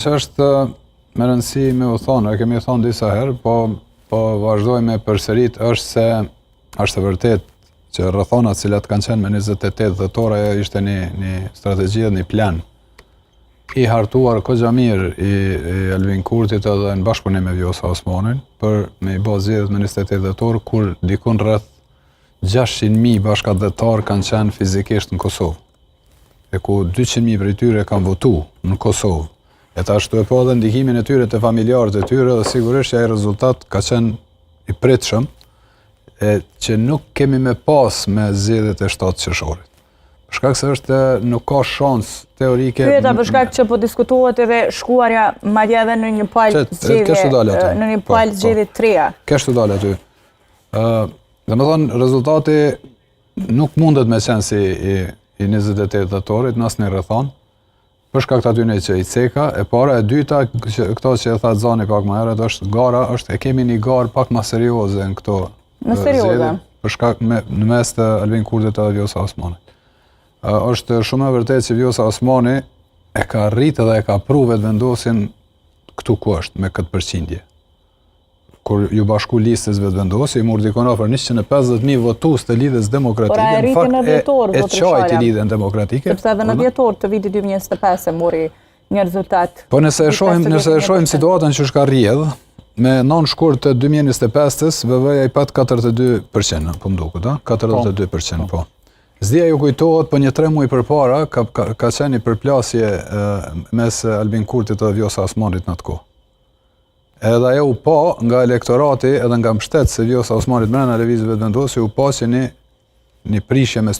Që është me rëndësi me u thonë, e kemi thonë disa herë, po vazhdoj me përsërit, është se është e vërtet që rrethonat cilat kanë qenë me 28 dhjetor, ajo ishte një strategji dhe një plan i hartuar kogja mirë i Albin Kurtit edhe në bashkëpunim me Vjosa Osmanin për me i bë zgjedhjet me 28 dhjetor, kur dikun rreth 600.000 bashkëdhetar kanë qenë fizikisht në Kosovë. E ku 200.000 prej tyre kanë votu në Kosovë. E ta ashtu e po edhe ndikimin e tyre të familjarët e tyre dhe sigurisht që ai rezultat ka qenë i pritshëm, që nuk kemi me pas me zgjedhjet e 7 qershorit. Për shkak se nuk ka shans teorike. Pyeta për shkak që po diskutohet edhe shkuarja madje edhe në një palë zgjedhje të reja. Kështu dalë aty. Domethënë rezultati nuk mundet me qenë si i 28 dhjetorit në asnjë rrethon. Për shkak të atyre që i ceka, e para, e dyta, këto që e tha Xhani pak më herët, është gara, e kemi një garë pak më serioze në këto zgjedhje, për shkak në mes të Albin Kurtit dhe Vjosa Osmanit. Është shumë e vërtetë që Vjosa Osmani e ka arritë dhe e ka pru vetëvendosin këtu ku është, me këtë përqindje. Kur ju bashku listës vetëvendosi, i mur dikon afër 150.000 votues të lidhjes demokratike, në fakt e çajti lidhjen demokratike. Sepse edhe në dhjetor të vitit 2025 e mori një rezultat. Po nëse e shohim situatën që është ka rrjedh, me nën shkurt të 2025-s, VV-ja i pat 42%, po mduket, 42%, po. Zdia ju kujtohet, po një 3 muaj përpara ka qenë një përplasje mes Albin Kurtit dhe Vjosa Osmanit në atë kohë. Edhe ajo u pa nga elektorati edhe nga mbështetësit e Vjosa Osmanit brenda lëvizjeve vetëvendosje, u pa që një prishje mes